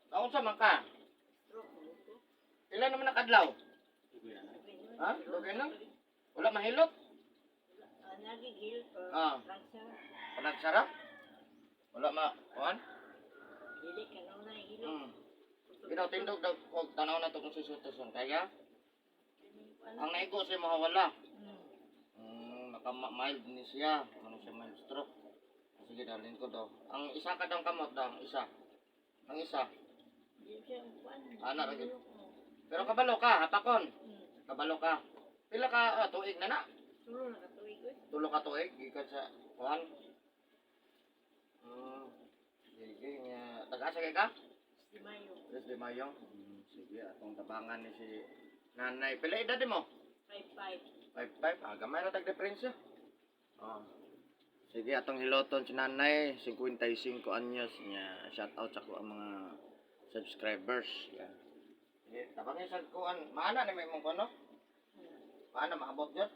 Kaunsa man ka? Ilan naman nakadlaw? Ha? Lugay na? Wala mahilot? Nagigil ko. Ah. Panagsara? Wala ma... Kuhan? Dili ka na hilot. Ikaw tindog daw kung tanaw na ito kung susutusun. Kaya? Ang naigo siya makawala. Naka-mild ni siya. Ano siya mild stroke. Sige, dalhin ko daw. Ang isa ka daw kamot daw. Isa. Ang isa. Anak lagi. Pero kabalo ka, hapakon. Kabalo ka. Pila ka tuig na na? Tulo na katuig ko. Tulo ka tuig. Gikan sa kuhan. Sige nga. Taga-asa kay ka? Si Mayo. Yes, di Mayo. Sige, atong tabangan ni si nanay. Pila edad mo? 5'5". 5'5". Gamay na tag-diferensya. Sige, atong hiloton si nanay. 55 anyos niya. Shout out sa ko ang mga subscribers. Yan. Sige, tabangin sa kuhan. Maana ni may mong kono? Paano maabot yun?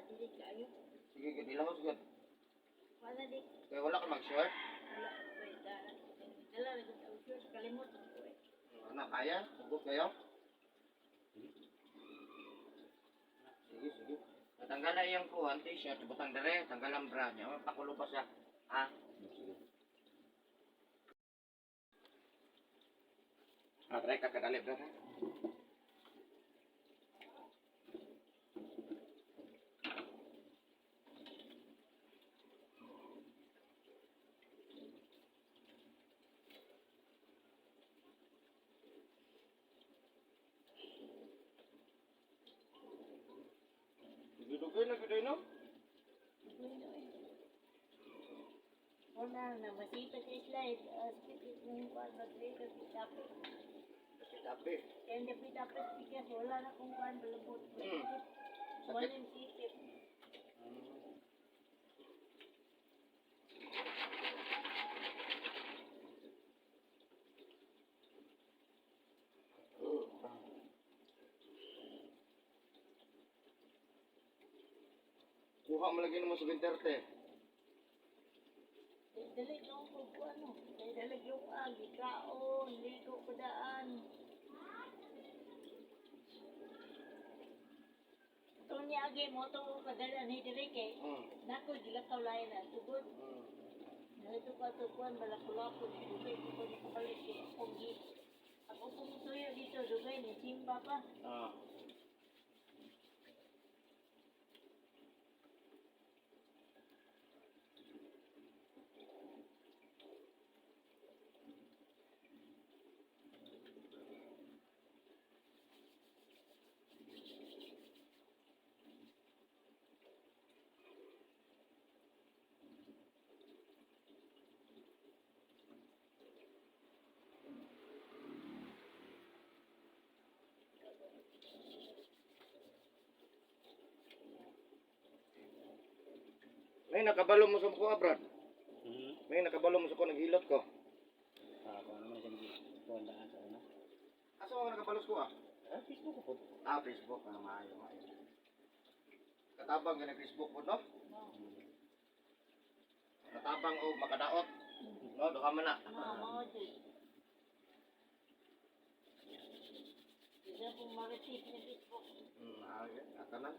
Dili kayo. Sige, gadilang mo. Wala di. Kaya wala ka mag-short. Wala. Dala na kita usyo. Kalimot ko eh. Anak, kaya? Subok kayo? Sige, sige. Natanggal na iyang kuhan, t-shirt, butang dere, tanggal ang bra niya. Pakulo pa siya. Ha? Sige. Try ka kadali, bra. Dugay na gud no? Wala na. Masita sa slide. Speak yung kwan. Masita sa tapos. Tapi. Kaya hindi pitapos tigas. Wala na kung kwan. Balabot. Wala yung sisip. Kuha mo lagi mo sa Binterte. Dali yung kung ano. Dali yung agi. Kaon. Ligo ko daan. Ito niya agi mo. Ito kadala ni Dirike. Nako, gilakaw lain na. Tugod. Ito ka tukuan. Balakulapo. Dugay ko ni kapalit. Ako pumutuyo dito. Dugay ni Simba pa. May nakabalo mo sa ko, Brad. May nakabalo mo sa ko, naghilot ko. Kung ano man siya nag-tuandaan sa una. Asa mo nakabalos ko Facebook ko po. Facebook. Maayo. Katabang ganang Facebook po, no? Katabang o makadaot. No, doon ka man na. Mga Isa pong ma-receive ni Facebook. Ata na.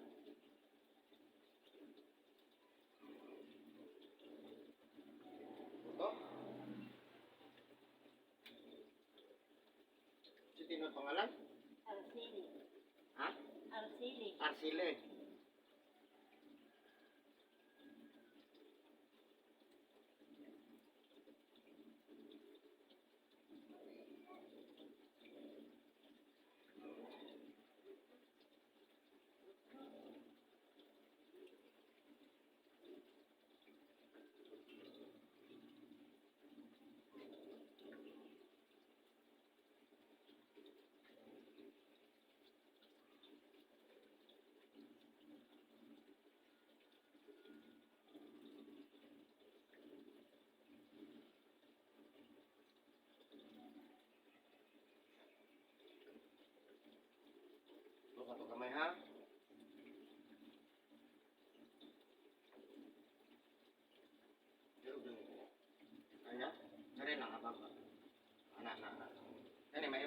Ito? Si Tino pangalan? Arceli. Ha? Arceli. Arsile.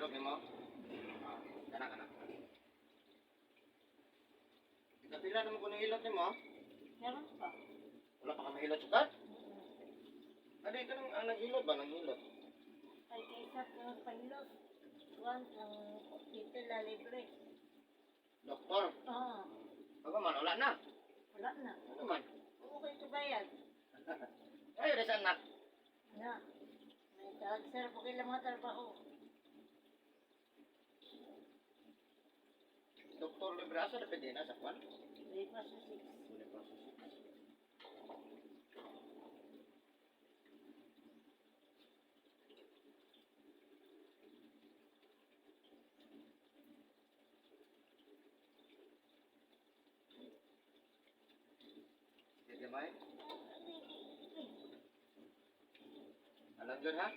hilot nimo. Kana. Kapila naman ko ng hilot nimo. Meron pa. Wala pa ka mahilot sukad? Adi ka nang naghilot ba? Naghilot? Ay, kaysa ng panilot. Tuwan, ang dito la libre. Doktor? Oo. Ako man, wala na. Wala na. Ano man? Okay ito bayad. Ay, rin sa anak. Na. May tawag sir po kailang mga trabaho. Doktor libre asa na pwede na sa kwan? Hindi pa sa 6. Sige, May. Alam dyan, ha?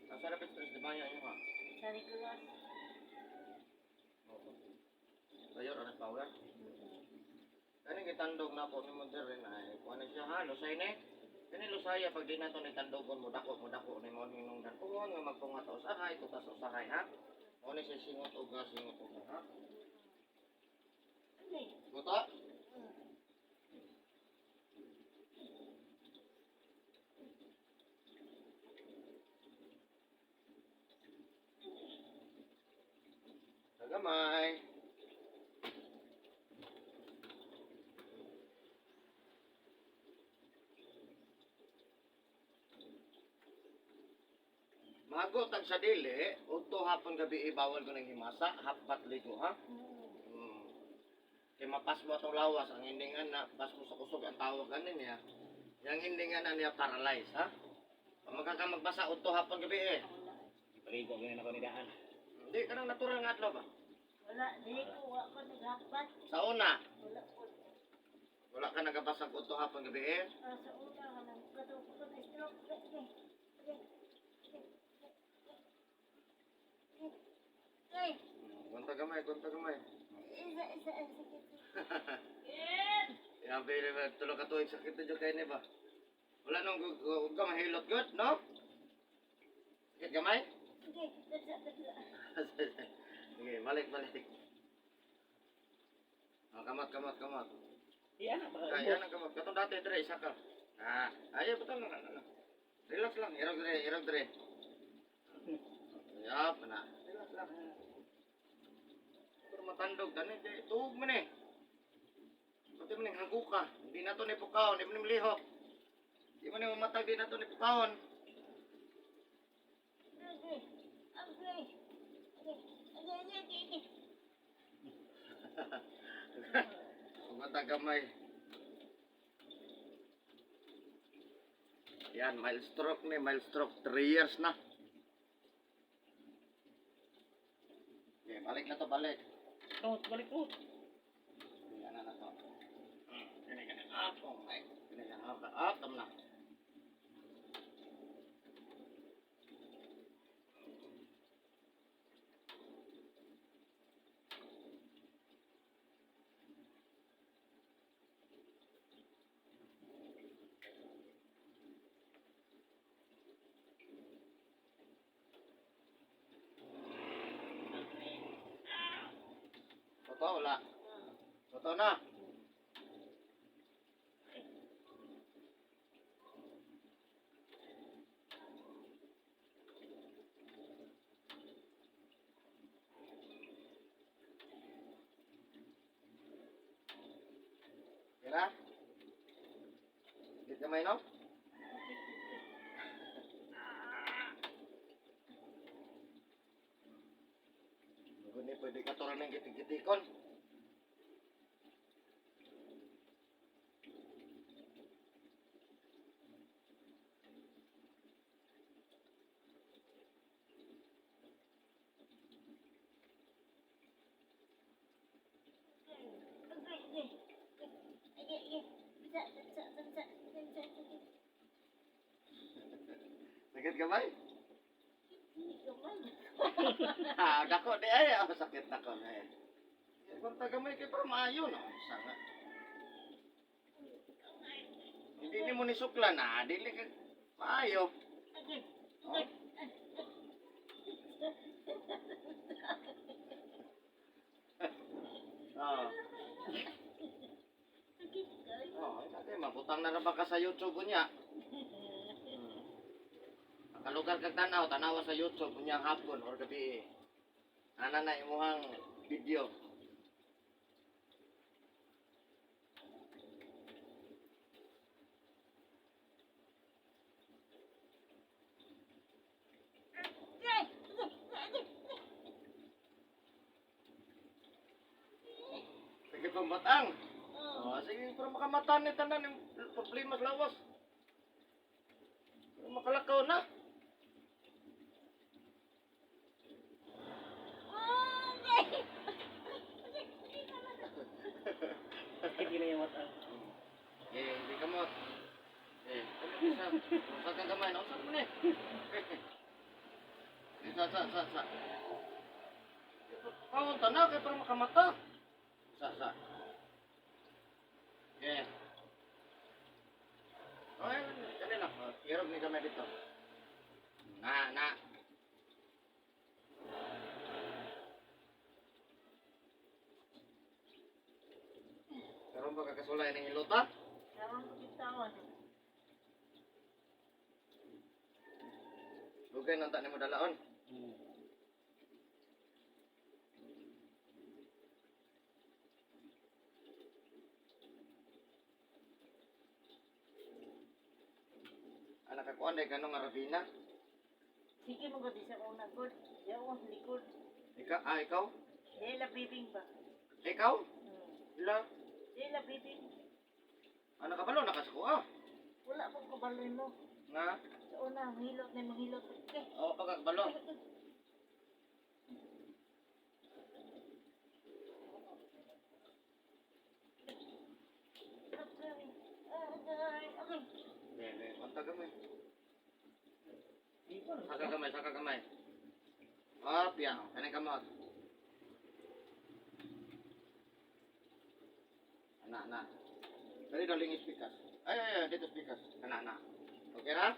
Ang sarap ito, di ba yan ha? Sa Nicolas. Bayor, anak power. Kani gitandog na po ni Mother rin ay kuha na siya ha, lusay ni. Kani lusaya pag di na to ni tandogon mo dako ni mo ninong datungon nga magpunga ta usahay tutas usahay ha. Mo ni siya singot og ha. Hindi. Buta? Nagamay. Mago tag sa dili, udto hapon gabi bawal ko nang himasa, hapat ligo ha. Kay mapas mo atong lawas ang hindingan na pas mo sa kusog ang tawag kanin niya. Yang hindingan na niya paralyze ha. Pamaga ka magbasa udto hapon gabi eh. Paligo ganyan ako ni daan. Hindi ka nang natural nga adlaw ba? Wala. Hindi ko. Wala ko naghapat. Sa una, Wala ko. wala ka nagabasa udto hapon gabi eh. Sa una ka nang katuko ko na stroke. Ay. Gunta gamay, gunta gamay. Isa. Yan. Ya very well, tulo ka tuig sakit na jud kay ni ba. Wala nang ug ka mahilot good, no? Sakit gamay? Sige. Dasa. Sige, balik. Kamot. Iya na ba? Kaya na kamot. Katong dati dire isa ka. Ayo betul na. Relax lang, irog dire. Yap, na. Relax lang. Pero matandog tani tuog man eh. Pati man hanggo ka. Hindi na to ni pukaon, hindi man liho. Di man ni matag di na to ni pukaon. Mata gamay. Yan, mild stroke 3 years na. Okay, balik na to, balik. Balik ko. Yan na to. Gini, up, okay. Gini, up, tam na. Totoo, wala. Totoo na. Kira? Git gamay no? Guni pwede ka turan ng gitik-gitikon. Sakit gamay? Dako di ay sakit dako na eh. Kung tagamay kay pa maayo no, sanga. Hindi ni mo ni suklan na, dili ka maayo. Agay. Oh. Oh. Agay kayo. Oh, dati mabutang na ba ka sa YouTube niya? Nakalugar kag tanaw sa YouTube niya hapon or gabi. Ana na imuhang video. Sige pamatang. Oh. Oh, sige para makamatan ni tanan yung problema sa lawas. Para makalakaw na. Sige na yung mata. Hindi ka mo. Kami bisa. Sa kang gamay na usap mo ni. Sa. Kaunta na kay para makamata. Sa. Okay. Okay, dali lang. Hirap ni kami dito. Na. Karon ba kakasulay ng ilota? Karon ko bitawan. Lugay nang tak ni mo dalaon. Hmm. Anak ako anday ganong nga Ravina. Sige mo gabi sa una good. Yawa likod. Ikaw? Dela bibing ba? Ikaw? Ila, Dela bibing. anak ka balo nakasako ah. Wala pong kabaloy mo. Nga, Sa una, hilot na manghilot. Okay. oh pagkakabalo. Mantag gamay. Saka gamay. Oh, piya. Kanang kamot. Anak. Dali daling speakers. Ay, dito speakers. Anak. Okay na?